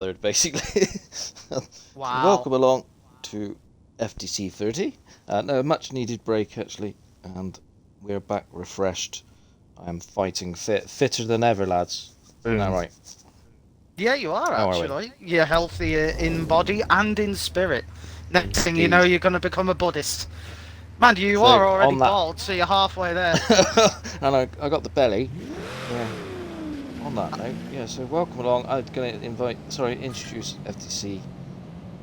third, basically. Wow. Welcome along to FTC 30. No, much needed break actually, and we're back refreshed. I'm fighting fitter than ever, lads. Isn't that right? Yeah, you are How are we? actually. You're healthier in body and in spirit. Next thing you know, Indeed. you're going to become a Buddhist. Man, you So, are already on that- bald, so you're halfway there. and I got the belly. Yeah. On that note, yeah. So welcome along. I'm going to introduce FTC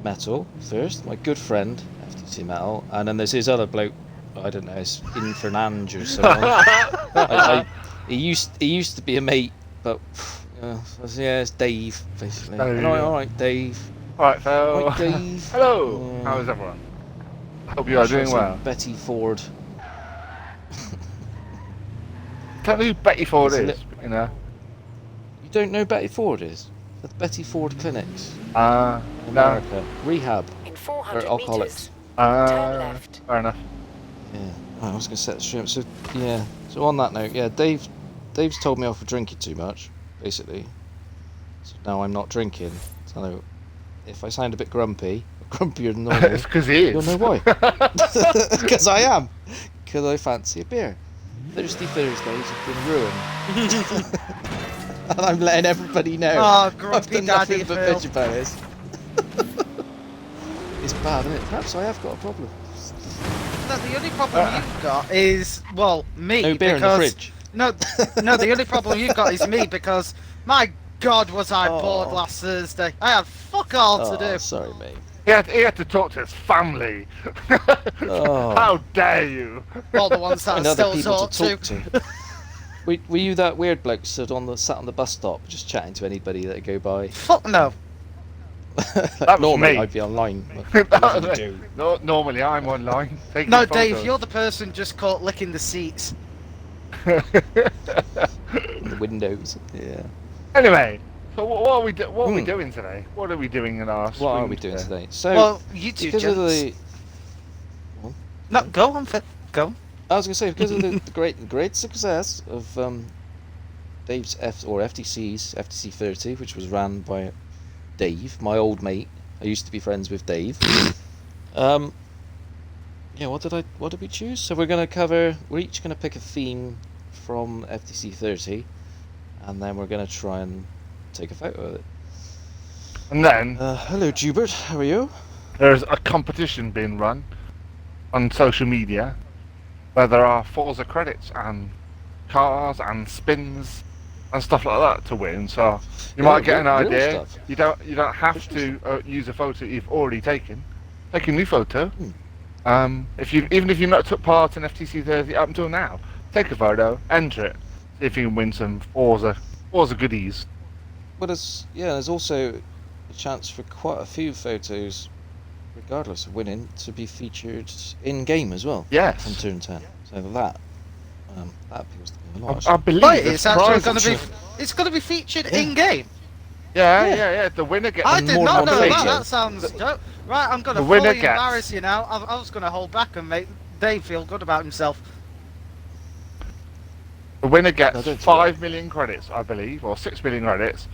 Metal first. My good friend FTC Metal, and then there's his other bloke. I don't know, it's Infernange or someone. He used to be a mate, but yeah, it's Dave basically. All right, Dave. Alright, so... Right, Dave. Hello! How is everyone? I hope you are doing well. Betty Ford. Tell me who Betty Ford It's a is, you know? You don't know who Betty Ford is? The Betty Ford clinics in No. America. Rehab In for 400 alcoholics. meters, turn left. Fair enough. Yeah. I was going to set the stream. So yeah. So on that note, yeah, Dave's told me off for drinking too much, basically. So now I'm not drinking. So if I sound a bit grumpy, grumpier than normal, It's because he is. you'll know why. Because I am. Because I fancy a beer. Thirsty Thursdays have been ruined. And I'm letting everybody know. Oh, I've grumpy done daddy nothing but Phil. bitch about this. It's bad, isn't it? Perhaps I have got a problem. No, the only problem you've got is, well, me. No beer because... in the fridge. No, the only problem you've got is me because, my God, was I bored Oh. last Thursday. I had fuck all to do. Sorry, mate. He had to talk to his family. Oh. How dare you? All the ones that Find I other still people talk to to. talk to. Were you that weird bloke sat on the bus stop just chatting to anybody that go by? Fuck no. Like, That was normally me. I'd be online. What do you do? No, normally I'm online. Taking No, photos. Dave, you're the person just caught licking the seats. In the windows. Yeah. Anyway, so what are we Hmm. doing today? What are we doing in our What stream are we doing today? So Well, you two because of gents. the No, go on, Phil. Go. I was going to say, because of the great success of Dave's FTC's FTC 30, which was ran by Dave, my old mate. I used to be friends with Dave. Yeah, what did we choose? So we're each going to pick a theme from FTC 30, and then we're going to try and take a photo of it. And then Hello, Jubert. How are you? there's a competition being run on social media where there are Forza credits and cars and spins and stuff like that to win. So you Yeah, might get an real idea. stuff. You don't have to use a photo you've already taken. Take a new photo. Even if you've not took part in FTC 30 up until now, take a photo, enter it, see if you can win some Forza goodies. But there's also a chance for quite a few photos, regardless of winning, to be featured in game as well. Yes. On turn 10. So that appeals to me a lot. I believe Wait, there's it's actually prizes. going to be. It's going to be featured Yeah. in game. Yeah. The winner gets. I And did more not know that. motivation. That sounds dope. Right, I'm going to The winner fully gets- embarrass you now. I was going to hold back and make Dave feel good about himself. The winner I gets don't think 5 million credits, I believe, or 6 million credits.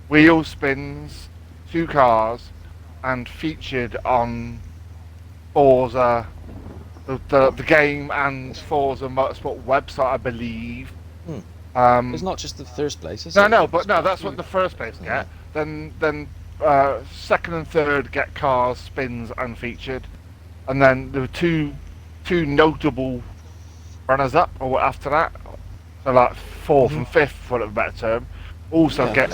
Wheel spins, 2 cars, and featured on Forza, the game and Forza Motorsport website, I believe. It's not just the first place, is it? No, It's that's quite a what the first place Yeah. get. Then second and third get cars, spins, unfeatured, and then there were two notable runners up or after that. So like fourth and fifth, for a better term, also Yeah.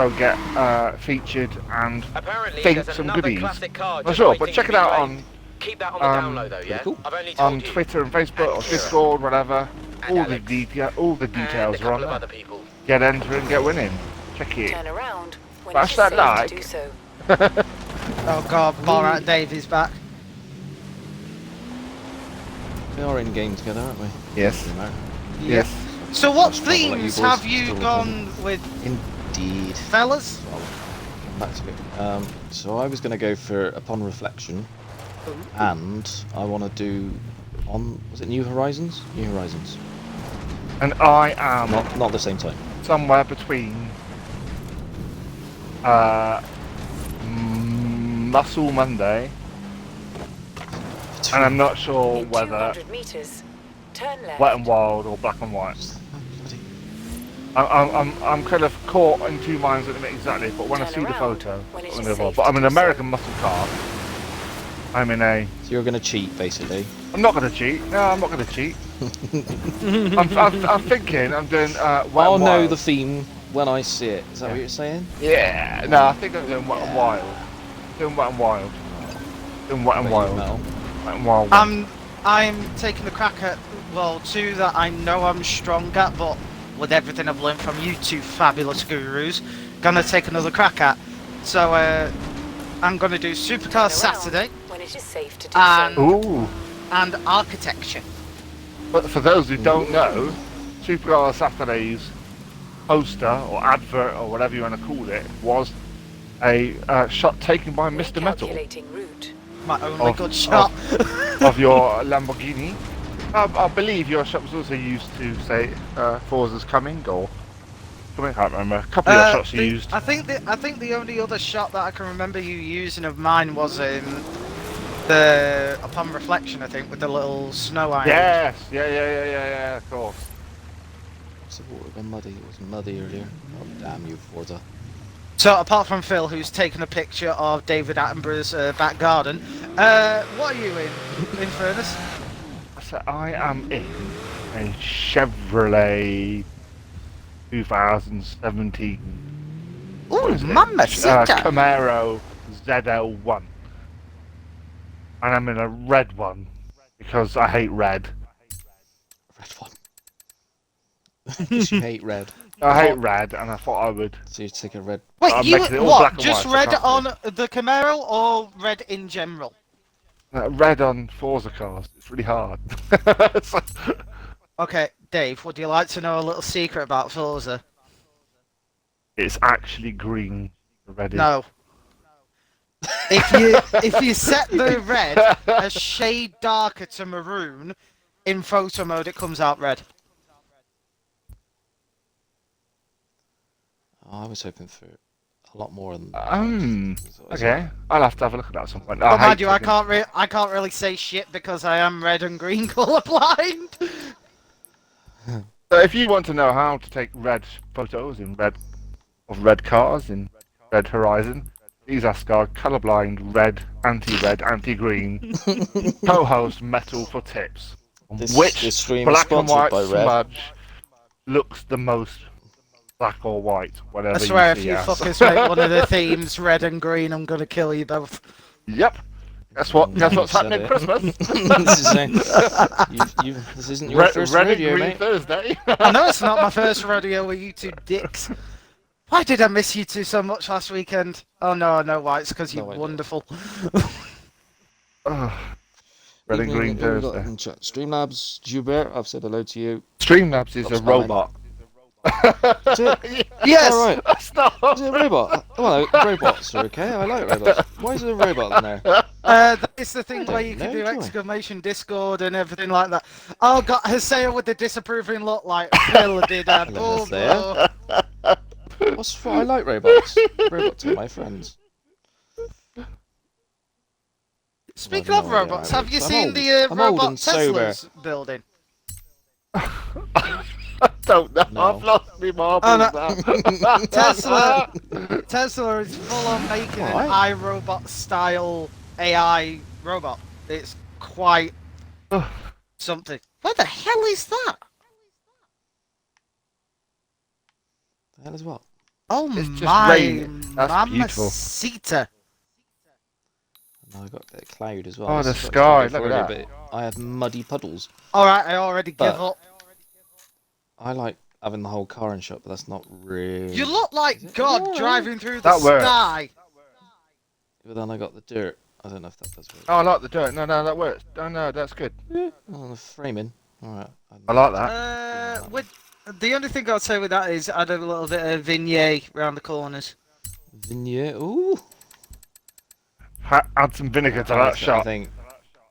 get featured and Apparently, think there's some another goodies. classic car Not just sure, waiting but check to it be out made. on Keep that on the download though, yeah? cool. I've only told on you. Twitter and Facebook or And Kira. Discord, whatever. And Alex. All the And details a are on couple of there. other people. Get enter and get winning. Check it. Turn around when Smash it is that safe like. to do so. Oh God, Borat Dave is back. We are in game together, aren't we? Yes. Doesn't matter. Yes. So what I'll let you themes boys have you talk gone with, Indeed. fellas? Well, back to it. So I was going to go for Upon Reflection, and I want to do was it New Horizons? New Horizons. And I am Not at the same time. somewhere between Muscle Monday, and I'm not sure In whether 200 meters, turn left. Wet and Wild or Black and White. I'm kind of caught in two minds at the minute exactly, but when I Turn see the around photo, when it I'm is gonna safe but to I'm an do so. American muscle car. I'm in a. So you're going to cheat, basically. I'm not gonna cheat. No, I'm not gonna cheat. I'm thinking I'm doing Wet I'll and know Wild. the theme when I see it. Is that what you're saying? Yeah. No, I think I'm doing Wet and Wild. Doing Wet and Wild. Doing Wet and Bet you Wild. Mel. Wet and Wild. one. I'm taking a crack at, well, two that I know I'm strong at, but with everything I've learned from you two fabulous gurus, gonna take another crack at. So, I'm gonna do Turn Supercar around Saturday when it is safe to do And- so. Ooh. and Architecture. But for those who don't know, Supercar Saturday's poster or advert or whatever you want to call it was a shot taken by Mr. Metal Recalculating route. My only Oh, good shot. of your Lamborghini. I believe your shot was also used to say Forza's coming or something. I can't remember. A couple of your shots you used. I think the only other shot that I can remember you using of mine was the Upon Reflection, I think, with the little snow iron. Yes, yeah, of course. So it would have been muddy. It was muddy earlier. Oh, damn you, Forza. So apart from Phil, who's taken a picture of David Attenborough's back garden, what are you in fairness? So I am in a Chevrolet 2017 Ooh, is it? Mamacita! Camaro ZL1. And I'm in a red one because I hate red. Red one. Because you hate red. I hate red, and I thought I would. So you take a red. Wait, I'm you making it all black what? and Just white, I red can't on the Camaro or red in general? Red on Forza cars. It's really hard. So- Okay, Dave, would you like to know a little secret about Forza? it's actually green. The red is. No. If you set the red a shade darker to maroon, in photo mode it comes out red. Oh, I was hoping for a lot more than that. Okay. I'll have to have a look at that at some point. But mind you, I taking- can't really say shit because I am red and green colorblind. So if you want to know how to take red photos in red of red cars in Red Horizon, please ask our colorblind red, anti-green co-host Metal for tips on This which stream is black and sponsored white by Red. smudge looks the most black or white, whatever I swear, if see you as. fuckers make one of the themes red and green, I'm gonna kill you both. Yep. Guess what's Said happening it. Christmas? This isn't your first Red and radio, green mate. Thursday. I know it's not my first rodeo with you two dicks. Why did I miss you two so much last weekend? Oh no, why? It's because you're No idea. wonderful. Ugh. Red and green Who we got Thursday. in chat? Streamlabs, Joubert, I've said hello to you. Streamlabs is Drops a mine. robot. Is it? Yes! Alright. That's not. Is it a robot? Well, robots are okay. I like robots. Why is there a robot in there? It's the thing I where don't you can know, do do I? exclamation Discord and everything like that. Oh god, Haseo with the disapproving look like Phil did. Hello, Haseo. What's what? I like robots. Robots are my friends. Speaking I of have no idea robots, how have it you is. seen I'm the old. I'm old robot and sober. Tesla's building? I don't know. No. I've lost me marbles Oh, no. now. Tesla is full on making an Why? iRobot style AI robot. It's quite something. Where the hell is that? The hell is what? Oh It's just my raining. That's beautiful. mamacita. No, I got a bit of cloud as well. Oh, This the is what sky, I was trying to look go at for earlier, but I have muddy puddles. Alright, I already give But- up. I like having the whole car in shot, but that's not really. You look like Is it? God Oh, driving through the That works. sky. But then I got the dirt. I don't know if that does work. Oh, I like the dirt. No, that works. No, that's good. Oh, the framing. Alright. I like that. With the only thing I'd say with that is add a little bit of vignette around the corners. Vignette. Ooh. Add some vinegar to I that think- shot. I think To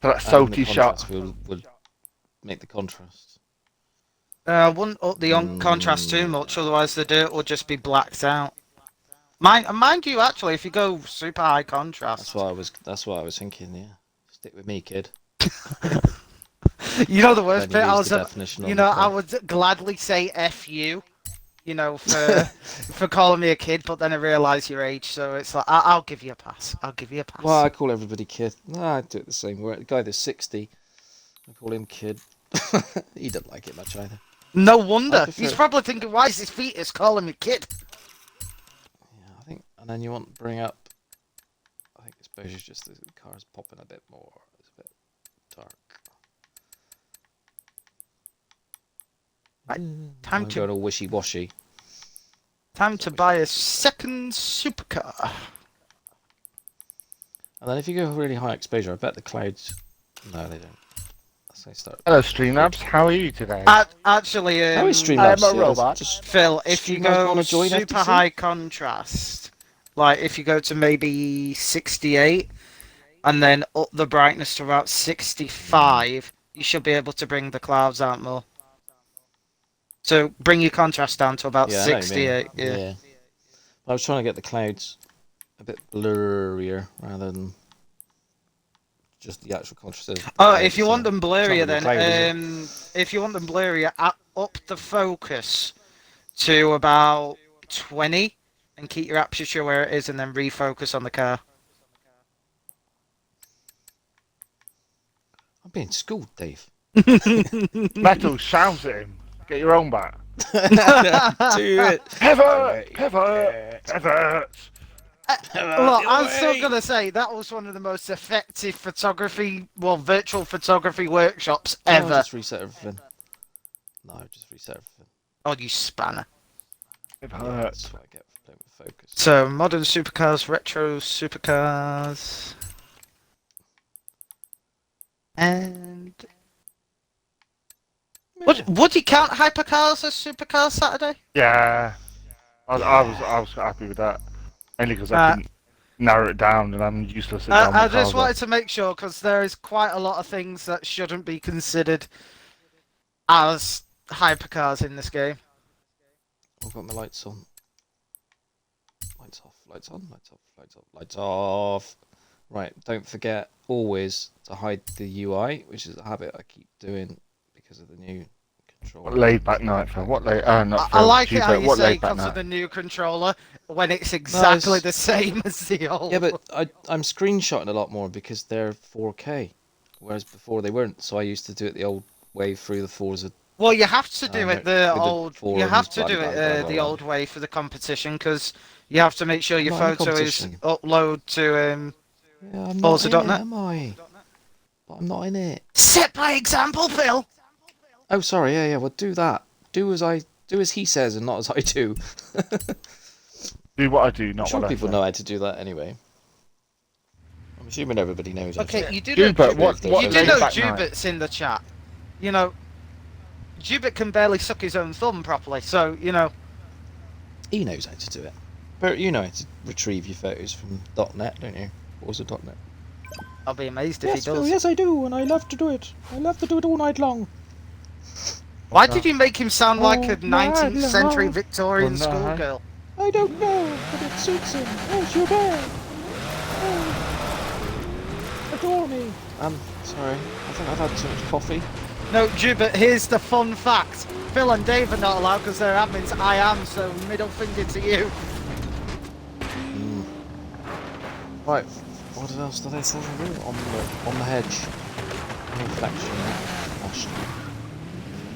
that adding the salty shot. contrast would make the contrast. I wouldn't up the contrast too much, otherwise the dirt would just be blacked out. Mind you, actually, if you go super high contrast, That's what I was thinking. Yeah, stick with me, kid. you know the worst Then bit. you I use was, the definition you on know, the I car. would gladly say "f you," you know, for calling me a kid, but then I realise your age, so it's like I'll give you a pass. I'll give you a pass. Well, I call everybody kid. No, I do it the same way. The guy that's 60, I call him kid. He doesn't like it much either. No wonder. prefer- He's probably thinking, why is this fetus calling me kid? Yeah, I think, and then you want to bring up. I think exposure's just the car's popping a bit more. It's a bit dark. Right, Time time I'm to- going all wishy-washy. Time to buy a second supercar. And then if you go really high exposure, I bet the clouds. No, they don't. That's how they start. Hello, Streamlabs. How are you today? Actually, How is I Streamlabs? am a Yeah, robot. just- Phil, if you Streamlabs go wanna join super FTC? high contrast, like if you go to maybe 68 and then up the brightness to about 65, you should be able to bring the clouds out more. So bring your contrast down to about Yeah, I know what you mean. 68. Yeah. I was trying to get the clouds a bit blurrier rather than just the actual contrast. of Oh, clouds, if you so want them it's not blurrier, really a then cloud, is it? if you want them blurrier, up the focus to about 20 and keep your aperture where it is, and then refocus on the car. I'm being schooled, Dave. Metal, shout at him. Get your own back. Do it. Pivot! Pivot! Pivot! Well, I'm still gonna say that was one of the most effective virtual photography workshops ever. Just reset everything. No, just reset everything. Oh, you spanner! Yeah, Pivot. that's what I get for playing with focus. So modern supercars, retro supercars, and would you count hypercars as supercars Saturday? Yeah. I was happy with that. Mainly because I couldn't narrow it down and I'm useless at I just wanted to make sure because there is quite a lot of things that shouldn't be considered as hypercars in this game. I've got my lights on. Lights off, lights on, lights off, lights off, lights off. Right, don't forget always to hide the UI, which is a habit I keep doing because of the new controller. What laid back night for? What laid? Not I for like it how Tuesday, you what say laid back because of night? the new controller when it's exactly it's- the same as the old. Yeah, but I'm screenshotting a lot more because they're 4K, whereas before they weren't. So I used to do it the old way through the Forza. Well, you have to do it with the the old. You forums, have to blah, do blah, it blah, blah, the blah. old way for the competition because you have to make sure your I'm not in photo is competition. upload to Yeah, I'm not in Forzatography. it, am I? But I'm not in it. Set by example, Phil. Oh, sorry. Yeah. Well, do that. Do as he says and not as I do. Do what I do, I'm not sure what people I know how to do that anyway. I'm assuming everybody knows. Okay, you do Do, know but what you do laid know back night? Jubit's in the chat. You know, Jubit can barely suck his own thumb properly, so you know. He knows how to do it. But you know how to retrieve your photos from .net, don't you? Forza.net. I'll be amazed if Yes, he does. Phil, yes, I do, and I love to do it. I love to do it all night long. Why did you make him sound like a Oh, 19th my century love. Victorian Oh, no. schoolgirl? I don't know, but it suits him. Oh, Gilbert! Oh. Adore me. Sorry. I think I've had too much coffee. No, Jubit, here's the fun fact. Phil and Dave are not allowed because they're admins. I am, so middle finger to you. Right. What else did I say to do? On the hedge. Reflection. Gosh.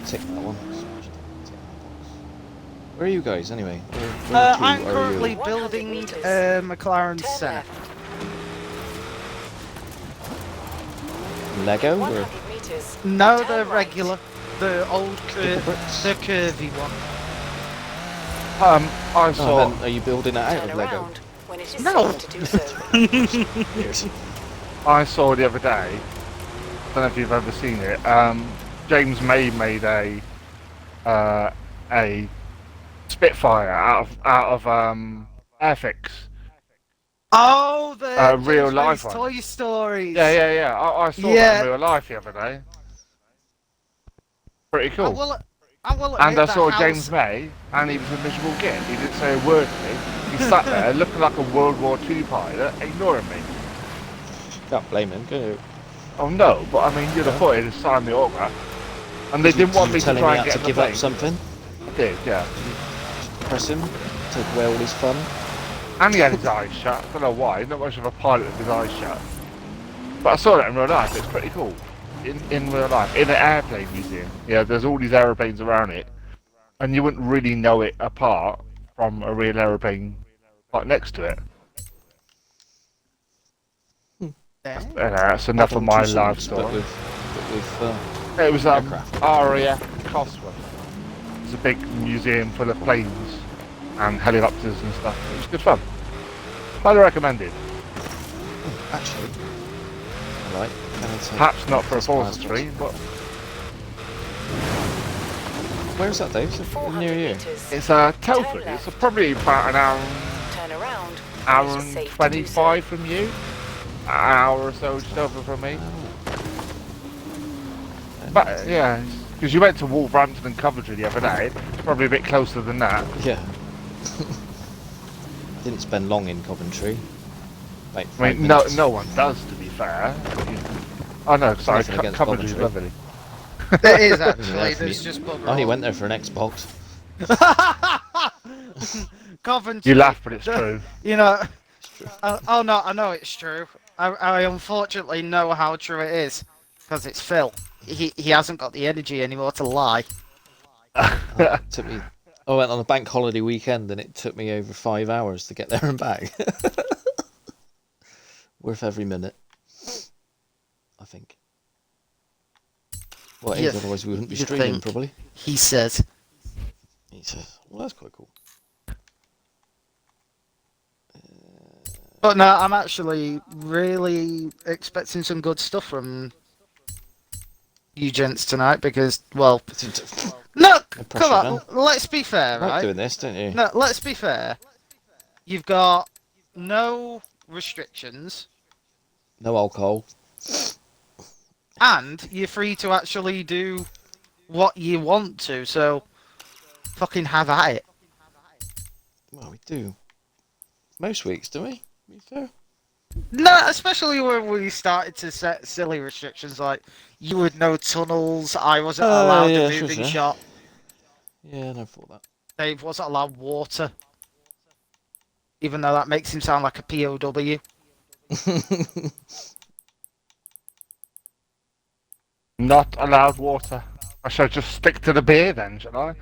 Tick that one. Tick that box. Where are you guys anyway? Where to I'm are currently you? building a McLaren Turn Senna. left. Lego or 100 meters. No, Turn the right. regular, the old Sticker bricks? the curvy one. I saw. Oh, then are you building it out Turn of Lego? around when it is No. safe to do so. Yes. I saw the other day. I don't know if you've ever seen it. James May made a Spitfire out of Airfix. Oh, the real James life May's one. Toy Stories. Yeah. I saw that in real life the other day. Pretty I cool. will, I will And I admit saw that James May, and he was a miserable git. He didn't say a word to me. He sat there looking like a World War II pilot, ignoring me. Can't blame him, can you? Oh no, but I mean, you'd have thought he'd sign the autograph. And they didn't want me to telling try me and out get to in the give up plane. something. I did, yeah. Press him, take away all his fun. And he had his eyes shut. I don't know why. Not much of a pilot with his eyes shut. But I saw that in real life. It's pretty cool. In real life, in an airplane museum. Yeah, there's all these aeroplanes around it, and you wouldn't really know it apart from a real aeroplane right next to it. That's enough of my life story. It was aircraft. RAF Cosworth. It's a big museum full of planes and helicopters and stuff. It was good fun. Highly recommended. Actually, I like. Perhaps not for a Forzatography, but where's that, Dave? Is it 400 near you? meters. it's a Telford. It's probably about an hour, Turn around. hour when it is and safe to do 25 from you. An hour or so just over from me. But yeah, because you went to Wolverhampton and Coventry the other day. It's probably a bit closer than that. Yeah. Didn't spend long in Coventry. Like I mean, no one does, to be fair. Oh no, sorry, Nothing against Coventry's Coventry. lovely. It is there actually. for There's me. just bugger I only all. went there for an Xbox. Coventry. You laugh, but it's true. You know. Oh no, I know it's true. I unfortunately know how true it is because it's Phil. He hasn't got the energy anymore to lie. It took me. I went on a bank holiday weekend and it took me over 5 hours to get there and back. Worth every minute, I think. Well, it is, Yes, otherwise we wouldn't be you streaming, think. probably. He says. He says, well, that's quite cool. But no, I'm actually really expecting some good stuff from you gents tonight because, well, no, come on, let's be fair, You like right? doing this, don't you? No, let's be fair. You've got no restrictions, No alcohol. and you're free to actually do what you want to, so fucking have at it. Well, we do. Most weeks, do we? To be fair. No, especially when we started to set silly restrictions like you would know tunnels, I wasn't allowed yeah, a sure, moving sure. shot, Yeah, I never thought that. Dave wasn't allowed water, even though that makes him sound like a POW. Not allowed water. I shall just stick to the beer then, shall I?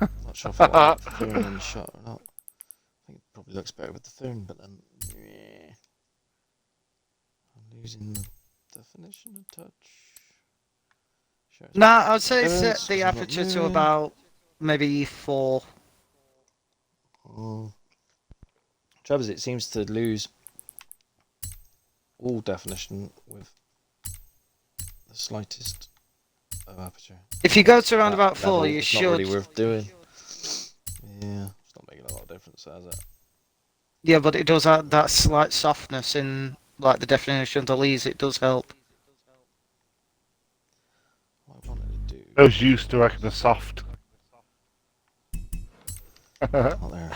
Not sure if I want the phone in the shot or not. I think it probably looks better with the phone, but then I'm losing the definition of touch. Sure, Nah, I'd say Evidence, set the 'cause I'm not aperture to moving. about maybe 4. Trouble is, it seems to lose all definition with the slightest of aperture. If you go to around That about 4, level, you it's should. not really worth doing. Yeah, it's not making a lot of difference, has it? Yeah, but it does add that slight softness in like the definition of the leaves. It does help. What I wanted to do. Those used to reckon the soft. Oh, there.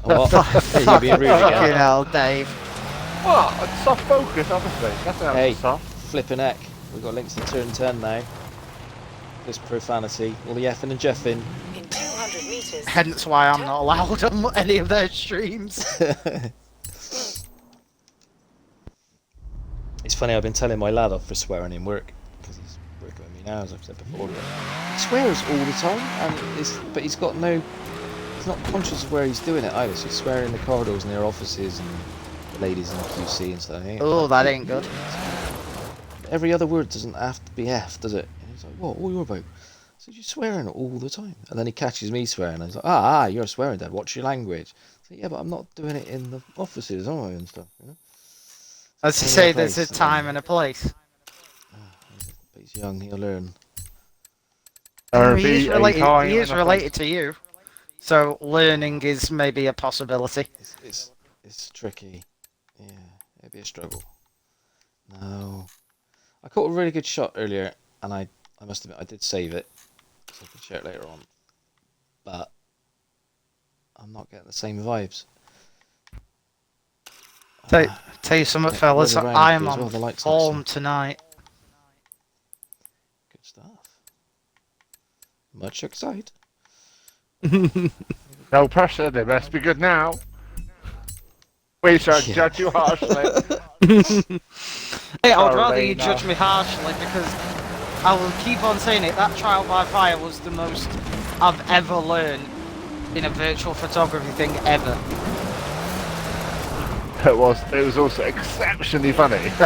Oh, what? Hey, you're being rude Fucking again. hell, Dave. What? Soft focus, obviously. That's how Hey, it's soft. flipping heck. We've got links to turn 10 now. This profanity. All the effing and jeffing. In 200 meters. Hence why I'm not allowed on any of their streams. It's funny, I've been telling my lad off for swearing in work. Because he's working with me now, as I've said before. He swears all the time, but he's got no... He's not conscious of where he's doing it either. So he's swearing in the corridors in their offices and the ladies in the QC and stuff. Oh, that ain't good. Every other word doesn't have to be F, does it? And he's like, what are you about? So you're swearing all the time. And then he catches me swearing. And he's like, you're swearing, Dad. What's your language? So, yeah, but I'm not doing it in the offices, am I? And stuff, you know? As you say, there's a time and a place. But he's young, he'll learn. He is related to you. So learning is maybe a possibility. It's tricky. Yeah, it'd be a struggle. No. I caught a really good shot earlier, and I must admit, I did save it. So I can share it later on. But I'm not getting the same vibes. Tell you something, Yeah, fellas. weather around I am here as on well, the lights form outside. tonight. Good stuff. Much excited. No pressure, they best be good now. We shall Yeah. judge you harshly. Hey, I would Sorry, rather you no. judge me harshly because I will keep on saying it. That trial by fire was the most I've ever learned in a virtual photography thing ever. It was also exceptionally funny. If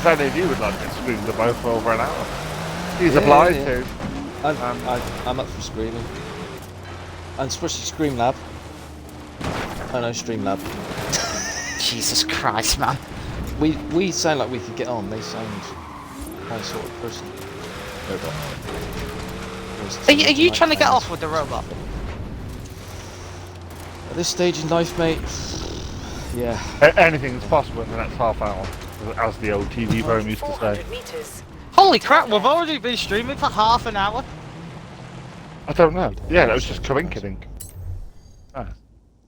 any of you would like to scream them both for over an hour. He's Yeah, obliged yeah. to. I'm up for screaming. And especially Screamlab. Oh no, Streamlab. Jesus Christ, man. We sound like we could get on. They sound my sort of person. Robot. Are you trying to get off with the robot? At this stage in life, mate. Yeah. Anything is possible in the next half hour, as the old TV program used to say. 400 meters. Holy crap, we've already been streaming for half an hour. I don't know. Yeah, that was just coinciding.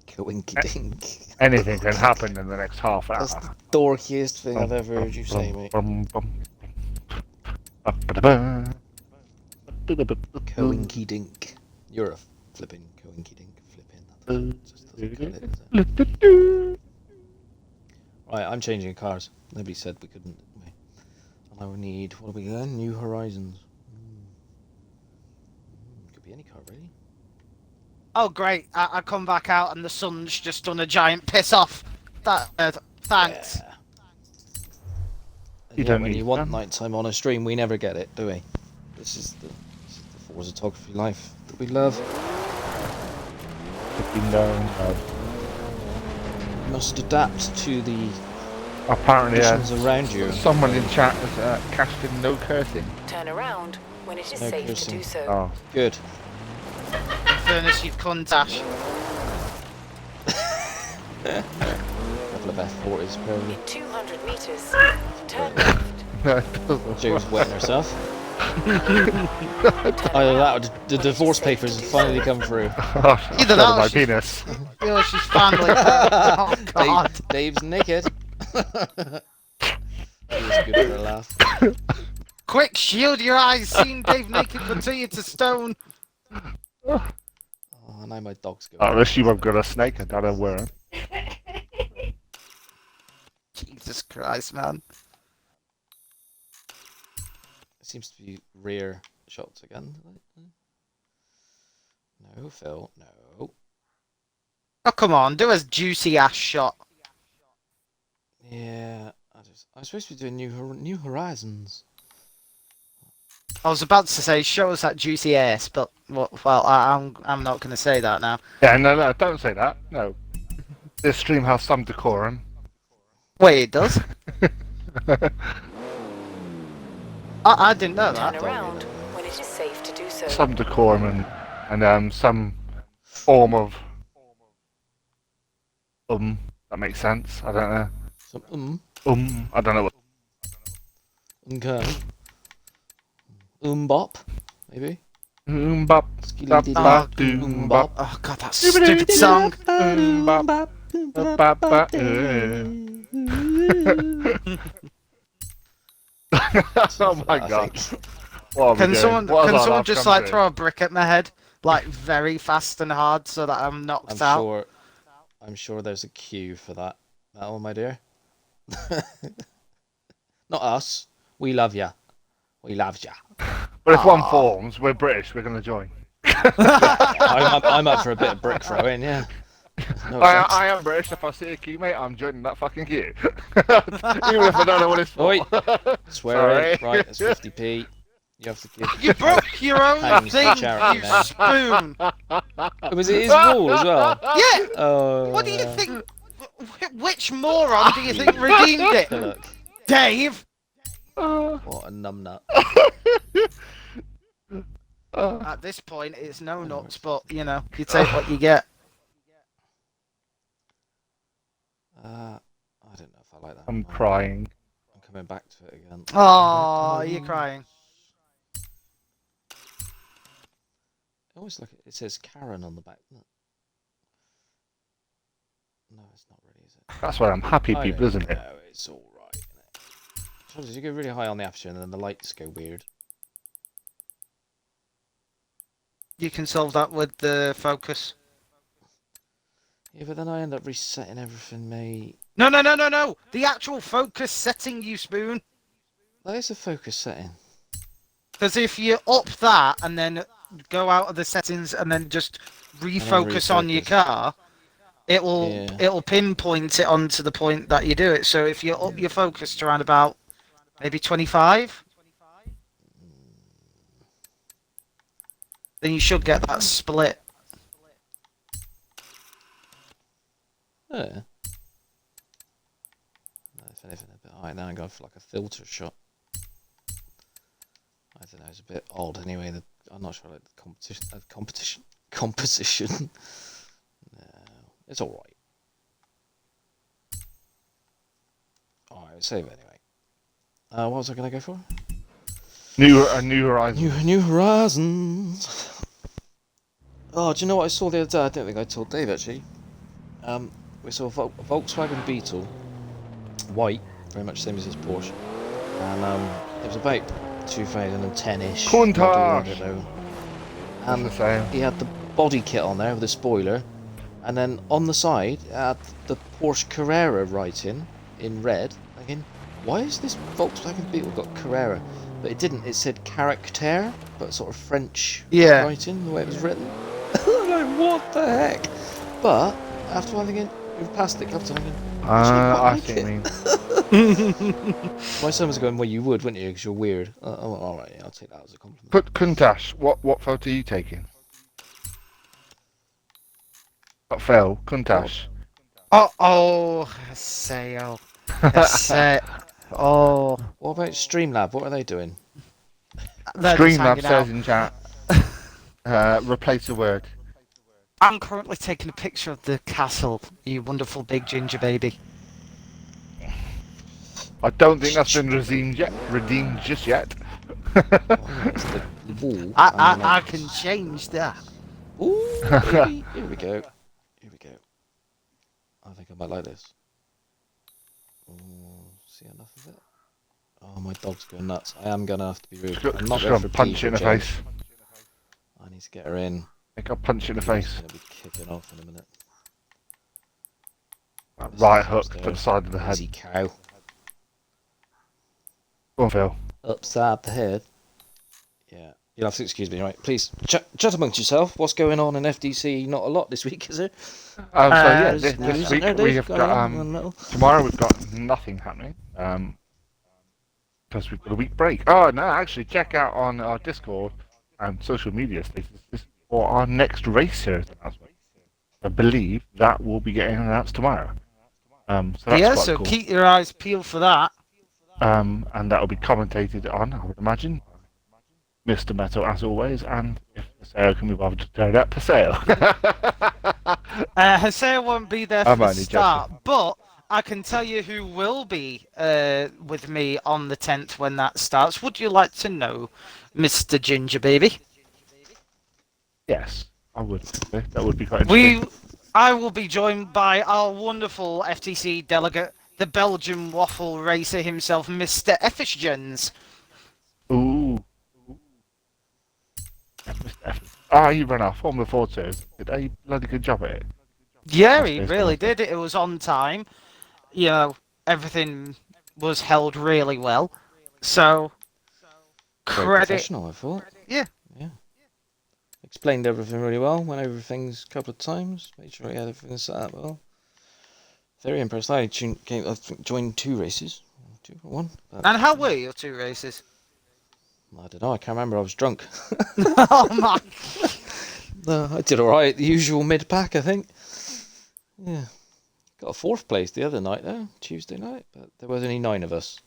Coinky dink. Anything can happen in the next half hour. That's the dorkiest thing I've ever heard you say, mate. Coinky dink. You're a flipping coinky dink. Flipping. That just doesn't cut it, does it? Right, I'm changing cars. Nobody said we couldn't. And I would need. What are we going? New Horizons. Could be any car, really. Oh great, I come back out and the sun's just done a giant piss off. Thanks. Yeah. You don't when need you want them. nighttime on a stream, we never get it, do we? This is the Forzatography life that we love. You must adapt to the Apparently, conditions around you. someone in chat has cashed in no cursing. Turn around when it is No safe to cursing. do so. Oh. Good. Furnace, you cunt, Ash. Couple of F40s, probably. In 200 meters, turn left. No, it doesn't. She was wetting herself. Either that or the divorce papers have finally come through. Either that or my she's- penis. Oh, she's family. Oh god. Dave's naked. That was good for a laugh. Quick, shield your eyes. Seeing Dave naked will turn you to stone. Oh, now my dog's going. Unless you have got a snake, I don't know where. Jesus Christ, man. It seems to be rear shots again. No, Phil, no. Oh come on, do a juicy ass shot. Yeah, I'm supposed to be doing New Horizons. I was about to say show us that juicy ass, but well, I'm not going to say that now. Yeah, no, don't say that. No. This stream has some decorum. Wait, it does? I didn't know Turn that. around when it is safe to do so. Some decorum and some form of that makes sense. I don't know. Some I don't know what. okay. Bop, maybe. Bop. Skilly Bop, diddy bop. Oh god, that stupid song. Bop. Bop, bop, Oh my god. What are we Can doing? someone What has our life just come like to? throw a brick at my head, like very fast and hard, so that I'm knocked out? I'm sure there's a queue for that. That one, my dear. Not us. We love ya. We love ya. But if one forms, we're British, we're going to join. I'm up for a bit of brick throwing, yeah. No offense. I am British. If I see a queue, mate, I'm joining that fucking queue. Even if I don't know what it's for. Oi. Swear it. Right, it's 50p. You have to give. You broke your own Hangs for thing, charity, you man. spoon! Was it his rule as well? Yeah! Oh. What do you think? Which moron do you think redeemed it? Look, Dave! what a numbnut. At this point, it's no nuts, but you know, you take what you get. I don't know if I like that. I'm crying. I'm coming back to it again. Oh, you're crying. always look. It says Karen on the back. Doesn't it? No, it's not really, is it? That's why I'm happy I people, don't isn't it? know, it's all right. Isn't it? Trouble is, you go really high on the aperture, and then the lights go weird. You can solve that with the focus. Yeah, but then I end up resetting everything, mate. No, no, no, no, no! The actual focus setting, you spoon. That is a focus setting. Because if you up that and then go out of the settings and then just refocus on your refocus. car, it'll pinpoint it onto the point that you do it. So if you up your focus to around about maybe 25, then you should get that split. Yeah. If anything, a bit high. Now I go for like a filter shot. I don't know. It's a bit odd anyway. I'm not sure I like the composition. No, it's all right. All right, save it anyway. What was I going to go for? A new horizon. New horizons. Oh, do you know what I saw the other day? I don't think I told Dave actually. We saw a Volkswagen Beetle, white, very much same as his Porsche, and it was about 2010-ish. Countach! And the same. he had the body kit on there with a spoiler, and then on the side it had the Porsche Carrera writing in red. Thinking, why has this Volkswagen Beetle got Carrera? But it didn't. It said Caractère, but sort of French writing, the way it was written. I'm like, what the heck? But after I'm thinking, we've passed it a couple times. I see what you mean. My son was going, well, you would, wouldn't you? Because you're weird. Oh, all right, yeah, I'll take that as a compliment. But Countach, what photo are you taking? Not Phil, Countach. Sale. Oh. What about Streamlab? What are they doing? Streamlab says in chat, replace the word. I'm currently taking a picture of the castle, you wonderful big ginger baby. I don't think that's been redeemed just yet. It's the wall. I can change that. Ooh, here we go. Here we go. I think I might like this. Ooh, see enough of it? Oh, my dog's going nuts. I am going to have to be rude. I'm not going to punch it in the face. I need to get her in. I think I'll punch it in the face. She's going to be kicking off in a minute. Right hook to the side of the head. Easy cow. Go on, Phil. Upside the head. Yeah. You'll have to excuse me, right? Please, chat amongst yourself. What's going on in FTC? Not a lot this week, is there? This week we have got... tomorrow we've got nothing happening. Because we've got a week break. Oh, no, actually, check out on our Discord and social media status for our next race series announcement. I believe that will be getting announced tomorrow. So that's quite cool. Keep your eyes peeled for that. And that will be commentated on, I would imagine, Mr. Metal as always, and if Haseo can be bothered to turn up, Haseo. Haseo won't be there for the start, joking. but I can tell you who will be with me on the 10th when that starts. Would you like to know, Mr. Ginger Baby? Yes, I would. That would be quite interesting. I will be joined by our wonderful FTC delegate, the Belgian waffle racer himself, Mr. Efficigens. Ooh. Mr. Efficigens. He ran our Formula 4 series. Did a bloody good job at it. Yeah, he really did. It was on time. You know, everything was held really well. So, Very credit. professional, I thought. Yeah. Yeah. Explained everything really well. Went over things a couple of times. Made sure he had everything set up well. Very impressed. I joined 2 races. 2 or 1. And how were your 2 races? I don't know. I can't remember. I was drunk. Oh my! No, I did all right. The usual mid-pack, I think. Yeah. Got a 4th place the other night, though. Tuesday night. But there was only 9 of us.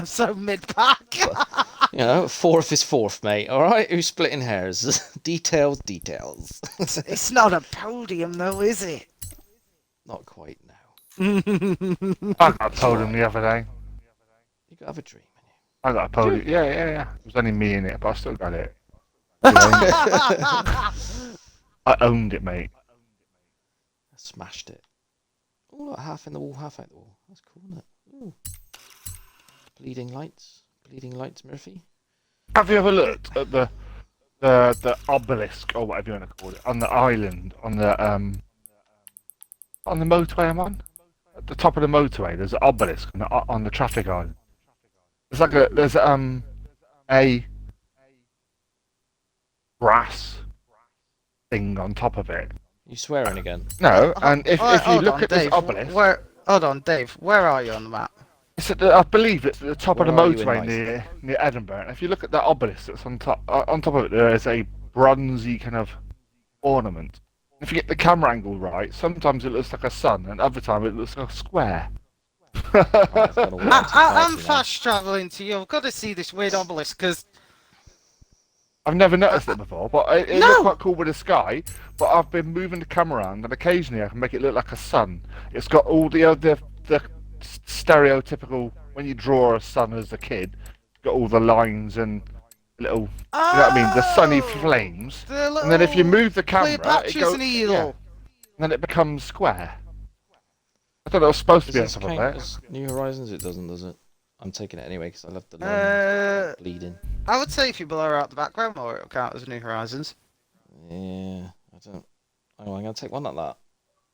So mid-pack. You know, 4th is 4th, mate. All right? Who's splitting hairs? Details. It's not a podium, though, is it? Not quite now. I got a podium the other day. You got to have a dream, man. I got a podium. Yeah. It was only me in it, but I still got it. I owned it, mate. Smashed it. Oh, look, half in the wall, half out the wall. That's cool, isn't it? Ooh. Bleeding lights. Bleeding lights, Murphy. Have you ever looked at the obelisk or whatever you want to call it on the island on the motorway I'm on? At the top of the motorway, there's an obelisk on the traffic island. It's like there's a brass thing on top of it. You swearing again? No, and if you Hold look on, at this Dave, obelisk, hold on, Dave. Where are you on the map? it's I believe it's at the top Where of the are you in motorway life? near Edinburgh. And if you look at that obelisk that's on top of it, there is a bronzy kind of ornament. If you get the camera angle right, sometimes it looks like a sun, and other time it looks like a square. Right, I've got a wall to I'm fight you now. fast travelling to you. I've got to see this weird obelisk because I've never noticed it before, but it No! looked quite cool with the sky. But I've been moving the camera around, and occasionally I can make it look like a sun. It's got all the stereotypical when you draw a sun as a kid. It's got all the lines and little, you know what I mean, the sunny flames. And then if you move the camera, it Cleopatra's goes, an eel. yeah, and then it becomes square. I thought it was supposed to Does be on this top of count it. as New Horizons? It doesn't, does it? I'm taking it anyway because I left the line Uh, bleeding. I would say if you blur out the background, more it'll count as New Horizons. Yeah, I don't. Oh, I'm gonna take one like that.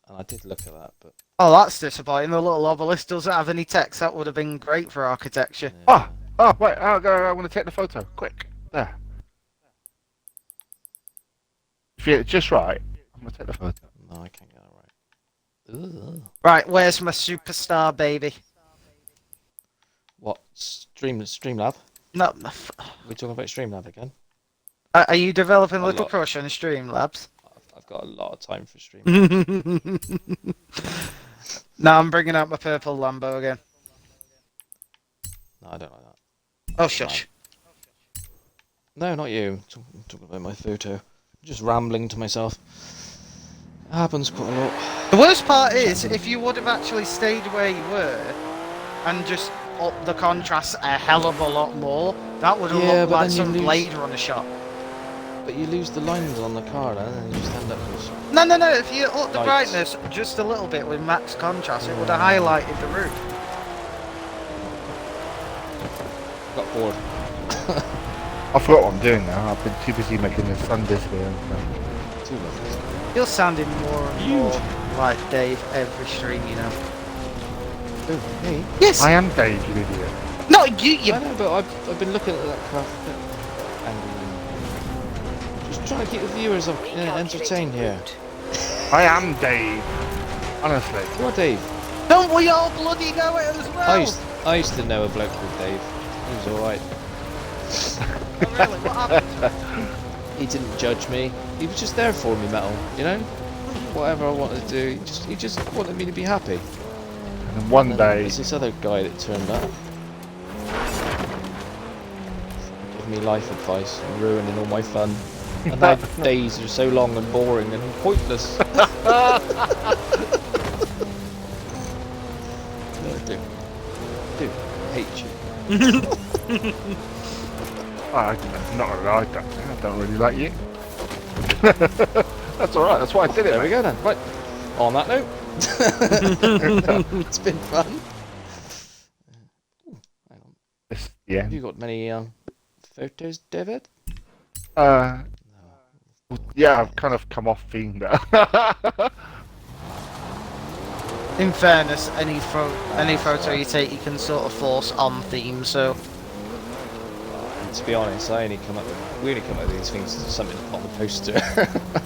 And I did look at that, but Oh, that's disappointing. The little obelisk doesn't have any text. That would have been great for architecture. yeah. Oh, wait, I want to take the photo. Quick. There. If you get it just right, I'm going to take the photo. No, I can't get that right. Ugh. Right, where's my superstar baby? What? Streamlab? No, We talking about Streamlab again? are you developing A Little lot. Crush on Streamlabs? I've got a lot of time for stream. Now I'm bringing out my purple Lambo again. No, I don't like that. Oh, shush. No, not you. I'm talking about my photo. Just rambling to myself. It happens quite a lot. The worst part is, if you would have actually stayed where you were and just upped the contrast a hell of a lot more, that would have Yeah, looked but like then you some lose- Blade Runner shot. But you lose the lines on the car then, and you just end up with... No, if you up the Lights. brightness just a little bit with max contrast, it would have highlighted the roof. Got bored. I forgot what I'm doing now. I've been too busy making the sun disappear and stuff. Too lovely. You're sounding more and more like Dave every stream, you know. Oh, me? Yes! I am Dave, you idiot. No, you I know, but I've been looking at that craft and just trying to keep the viewers entertained here. I am Dave. Honestly. You are Dave. Don't we all bloody know it as well? I used to know a bloke called Dave. He was alright. Oh, really? What happened? He didn't judge me. He was just there for me, Metal. You know, whatever I wanted to do, he just wanted me to be happy. And one And then day, there's this other guy that turned up, giving me life advice and ruining all my fun. And now days are so long and boring and pointless. No, I do hate you. I'm not gonna lie, I don't really like you. That's alright, that's why I did it. There we mate. go then. Right. On that note, it's been fun. Ooh, hang on. Yeah. Have you got many photos, David? Yeah, I've kind of come off theme there. In fairness, any photo you take, you can sort of force on theme, so... And to be honest, we only come up with these things as something to put on the poster.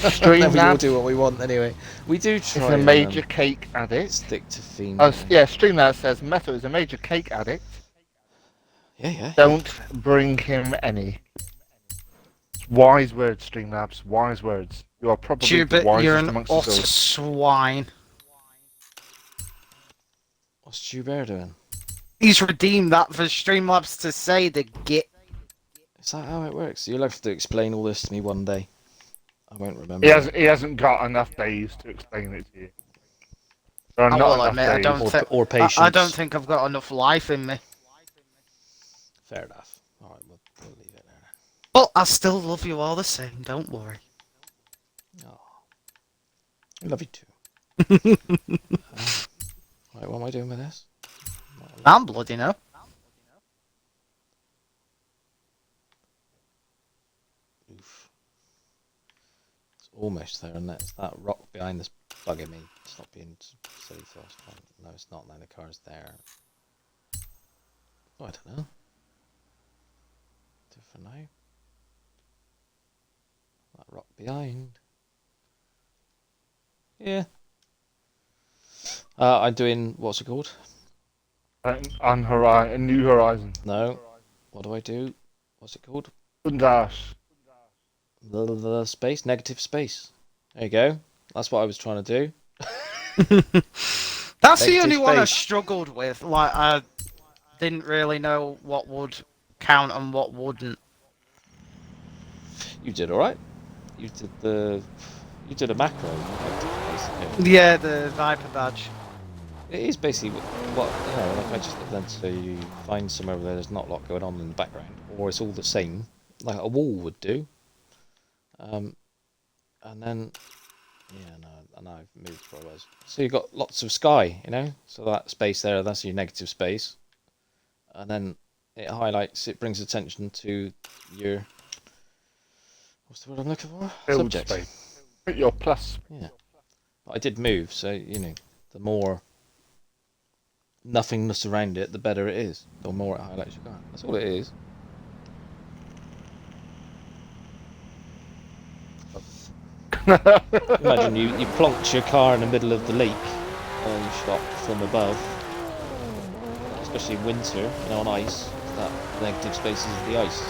Stream Then we all Labs do what we want anyway. We do is try a and, major cake addict. stick to theme. Yeah, Streamlabs says Metal is a major cake addict. Yeah. Don't bring him any. Wise words, Streamlabs. Wise words. You are probably the Stupid, wisest you're an amongst us utter all. swine. What's Bear doing? He's redeemed that for Streamlabs to say the git. Is that how it works? You'll have to explain all this to me one day. I won't remember. He hasn't got enough days to explain it to you. There are I not will enough admit, I days. don't Or patience. I don't think I've got enough life in me. Fair enough. Alright, we'll leave it there. But But I still love you all the same, don't worry. Oh, I love you too. Right, what am I doing with this? I'm bloody no. Oof. It's almost there, and it's that rock behind this bugging me. It's not being silly fast. No, it's not. Now the car's there. Oh, I don't know. Do it for now. That rock behind. Yeah. I'm doing, what's it called? On Horizon, New Horizon. No. What do I do? What's it called? Undash. The space, negative space. There you go. That's what I was trying to do. That's the Negative only one I space. struggled with. Like, I didn't really know what would count and what wouldn't. You did all right. You did a macro. Basically. Yeah, the Viper badge. It is basically what like I just then so you find somewhere where there's not a lot going on in the background, or it's all the same, like a wall would do. And then and I've moved where I was. So you've got lots of sky, so that space there, that's your negative space. And then it brings attention to your, what's the word I'm looking for? Build Subject. space. Your plus. Yeah. But I did move, so, the more nothingness around it, the better it is. The more it highlights your car. That's all it is. Imagine you plonked your car in the middle of the lake shot from above, especially in winter, on ice. That negative space is the ice.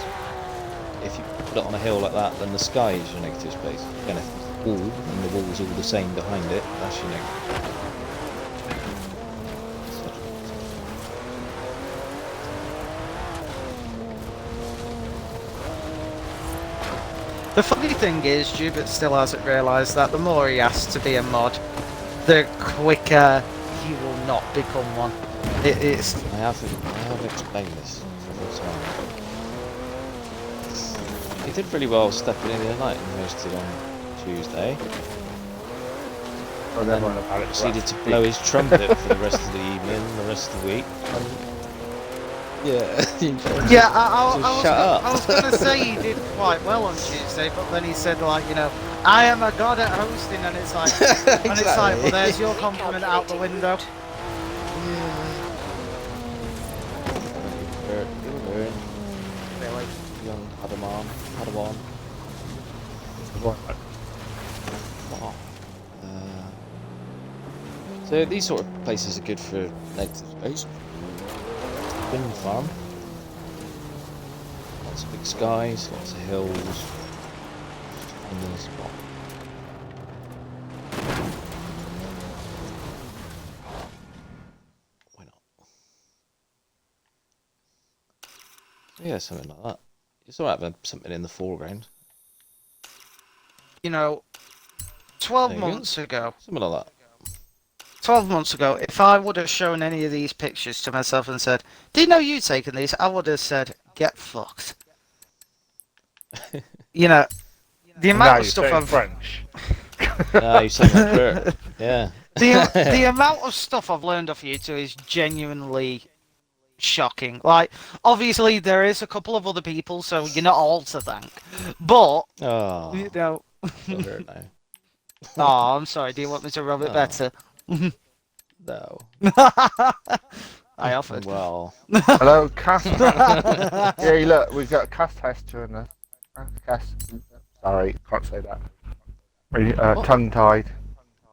If you put it on a hill like that, then the sky is your negative space. Again, if it's the wall and the wall's all the same behind it, that's your negative. The funny thing is, Jubit still hasn't realised that the more he asks to be a mod, the quicker he will not become one. It's. I have explained this several times. He did really well stepping in the other night and hosted on Tuesday. And then proceeded to blow his trumpet for the rest of the evening, the rest of the week. Yeah, I was going to say he did quite well on Tuesday, but then he said, I am a god at hosting, and it's like, Exactly. and it's like, well, there's your compliment out the window. Really? Young Padawan. So these sort of places are good for negative space. Wind farm. Lots of big skies, lots of hills. And then a spot. Why not? Yeah, something like that. It's alright having something in the foreground. 12 There you months ago, Something like that. 12 months ago, if I would have shown any of these pictures to myself and said, "Do you know you've taken these?" I would have said, "Get fucked." The amount of stuff I've French. You sound like Kurt. Yeah. the amount of stuff I've learned off YouTube is genuinely shocking. Like, obviously there is a couple of other people, so you're not all to thank. But Oh, no. feel hurt now. Oh, I'm sorry. Do you want me to rub it better? No. I offered. Well. Hello, Cass. Yeah, look, we've got a Cass tester in there. Cass. Sorry, can't say that. Really, tongue-tied.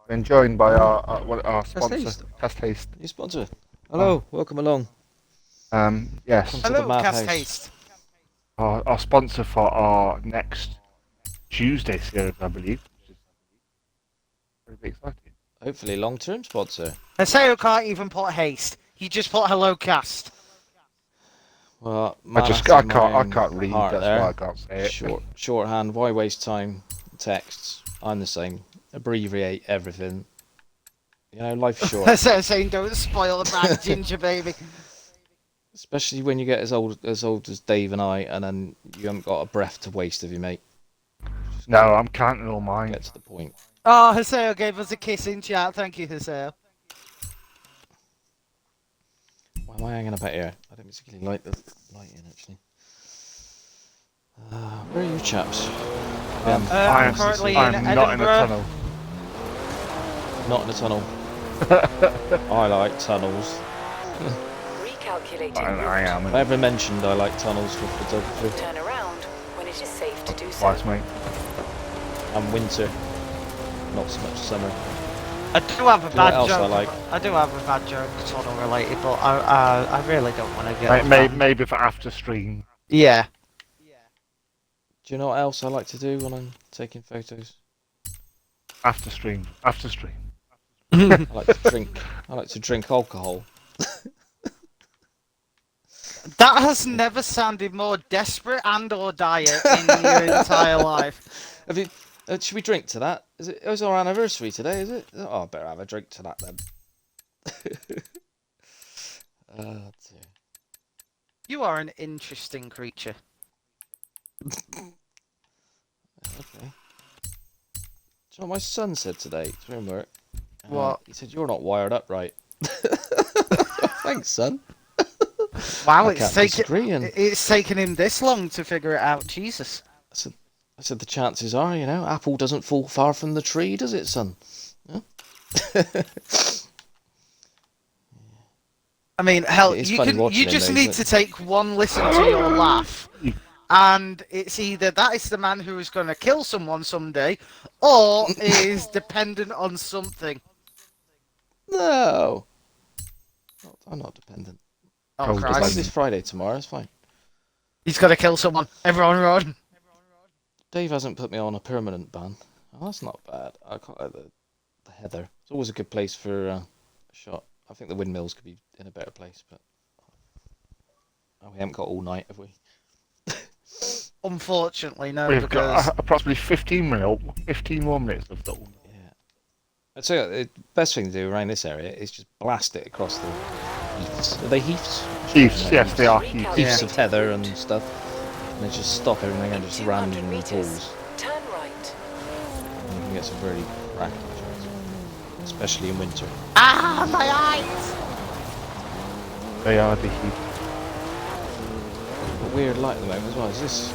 Been joined by our sponsor, Cass Taste. Your sponsor. Hello, welcome along. Yes. Welcome to the Hello, Mad Cass House. Taste. Our sponsor for our next Tuesday series, I believe. Which is pretty exciting. Hopefully long-term sponsor. Haseo can't even put haste. He just put hello, cast. Well, I can't read. That's why I can't say it. Shorthand. Why waste time? Texts. I'm the same. Abbreviate everything. Life's short. Haseo saying, "Don't spoil the bad ginger baby." Especially when you get as old as Dave and I, and then you haven't got a breath to waste, have you, mate? No, I'm counting all mine. Get to the point. Oh, Haseo gave us a kiss in chat. Thank you, Haseo. Why am I hanging about here? I don't particularly like the lighting, actually. Where are you chaps? I'm currently in I'm not in a Edinburgh. tunnel. Not in a tunnel. I like tunnels. Recalculating I route. am. If I ever mentioned I like tunnels for photography. Turn around when it is safe to do so. Twice, mate. And winter. Not so much summer. I do have a Do you know what bad else joke. I like? I do have a bad joke, tunnel related, but I really don't want to get. Maybe for after stream. Yeah. Do you know what else I like to do when I'm taking photos? After stream. After stream. I like to drink. I like to drink alcohol. That has never sounded more desperate and/or dire in your entire life. Have you? Should we drink to that? Is it? It's our anniversary today, is it? Oh, I better have a drink to that then. Oh dear. You are an interesting creature. Okay. Do you know what my son said today? It's homework. What? He said you're not wired up right. Thanks, son. Wow, I can't disagree, and it's taken him this long to figure it out. Jesus. I said the chances are, you know, apple doesn't fall far from the tree, does it, son? Yeah? I mean, hell, It is you funny can. watching You him, just though, need isn't to take one listen to your laugh, and it's either that is the man who is going to kill someone someday, or is dependent on something. No. I'm not dependent. Oh Oh, It's Christ! this Friday tomorrow, it's fine. He's got to kill someone. Everyone run! Dave hasn't put me on a permanent ban. Oh, that's not bad. I quite like the heather. It's always a good place for a shot. I think the windmills could be in a better place, but we haven't got all night, have we? Unfortunately, no, We've because got approximately 15 more minutes of dawn. Yeah. I'd say the best thing to do around this area is just blast it across the heaths. Are they heaths? Heaths, yes, they are heaths. Heaths of heather and stuff. And then just stop everything and just 200 random meters. pools. Turn right. And you can get some very cracking shots. Especially in winter. ah, my eyes! They are the heaths. A weird light at the moment as well. Is this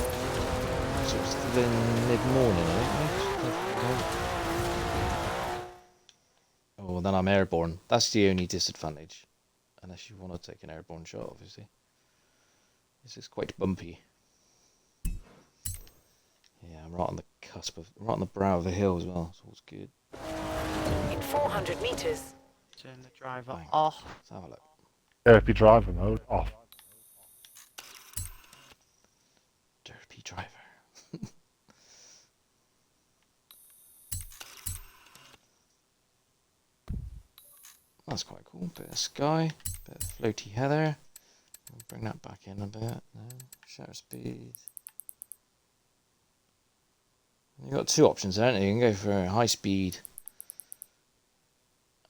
sort of still in mid-morning, I think? Oh, then I'm airborne. That's the only disadvantage. Unless you want to take an airborne shot, obviously. This is quite bumpy. Yeah, I'm right on the cusp of, right on the brow of the hill as well. It's always good. In 400 meters. Turn the driver Bang. off. Let's have a look. Derpy driver mode off. Derpy driver. That's quite cool. Bit of sky, bit of floaty heather. We'll bring that back in a bit. No, shutter speed. You've got two options there, haven't you? You can go for high speed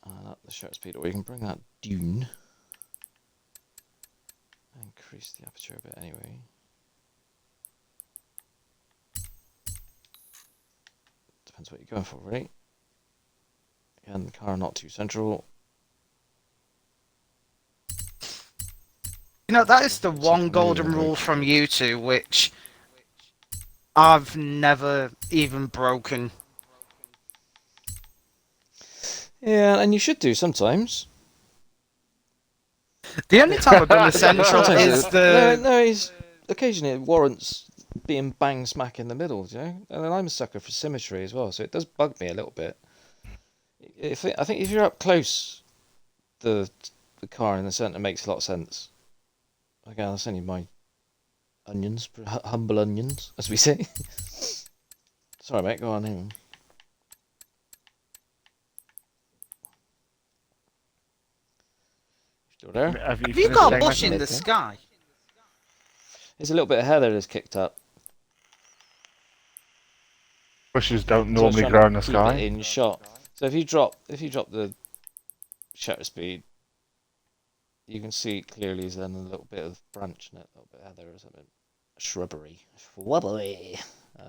and up the shutter speed, or you can bring that dune. Increase the aperture a bit anyway. Depends what you're going for, really. Again, the car not too central. You know, that is the one golden rule from you two, which I've never even broken. Yeah, and you should do sometimes. The only time I've been essential Sometimes is the... no, he's occasionally it warrants being bang smack in the middle, you know. And then I'm a sucker for symmetry as well, so it does bug me a little bit. I think if you're up close, the car in the centre makes a lot of sense. Again, I'll send you my onions, humble onions, as we say. Sorry, mate. Go on in. Still there? Have you finished got a saying bush that? in the sky? There's a little bit of heather that's kicked up. Bushes don't So I was normally trying grow to in the keep sky. it in shot. So if you drop the shutter speed, you can see clearly is then a little bit of branch in it, a little bit of heather or something. Shrubbery. Shrubbery.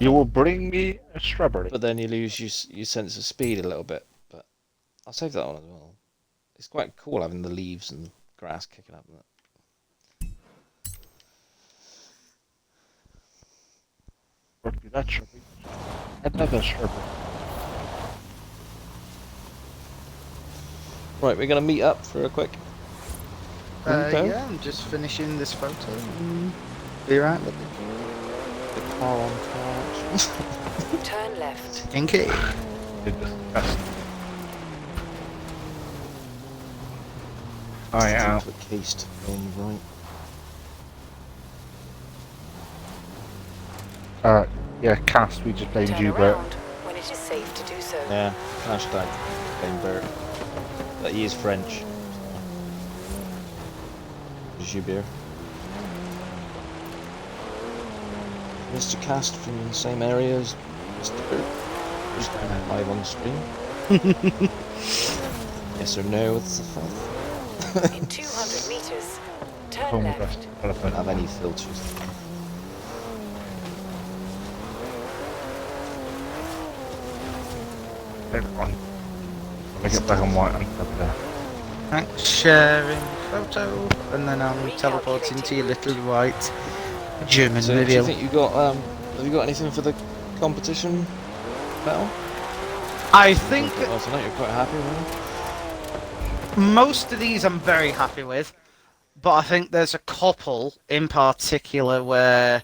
You will bring me a shrubbery. But then you lose your sense of speed a little bit. But I'll save that one as well. It's quite cool having the leaves and grass kicking up in it. That shrubbery. Another shrubbery. Right, we're going to meet up for a quick photo. Yeah, I'm just finishing this photo. Be right with you. The car on car action. Turn left. Inky. I am. Into a cased going right. Yeah, cast. We just played Turn Jubert. around when it is safe to do so. Yeah, hashtag Bert. But he is French. Joubert. Mr. Cast from the same area as Mr. Bert. Just live on screen. Yes or no, what's the fuck? In 200 meters, turn Home left. rest. Don't have any filters. Everyone. Make it black and white and up there. Thanks, sharing photo, and then I'm teleporting to your little white German So, do you video. think you got have you got anything for the competition medal? I think Oh, tonight you're quite happy with it? most of these I'm very happy with, but I think there's a couple in particular where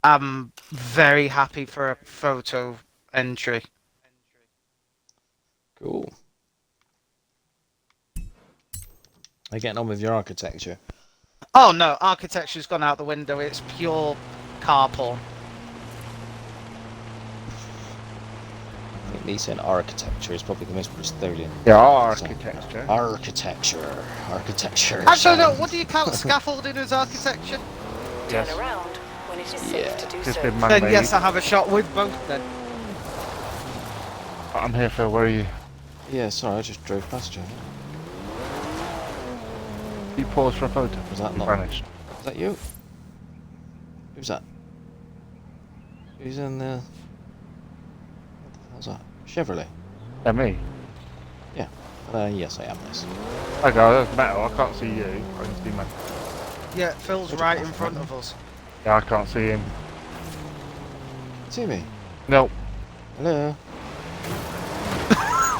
I'm very happy for a photo entry. Cool. Are you getting on with your architecture? Oh no, architecture's gone out the window, it's pure car porn. I think me saying architecture is probably the most Bristolian. Yeah, architecture. Architecture. Actually no, what do you count scaffolding as architecture? Yes. Turn around when it is safe Yeah. to do It's so. been Then man-made. yes, I have a shot with both then. I'm here, Phil. Where are you? Yeah, sorry, I just drove past you. You paused for a photo. Was that You not- vanished. Is that you? Who's that? Who's in the... What the hell's that? Chevrolet? Yeah, me. Yes, I am, yes. Okay, there's metal. I can't see you. I can see metal. Yeah, Phil's right in front of us. Yeah, I can't see him. See me? Nope. Hello?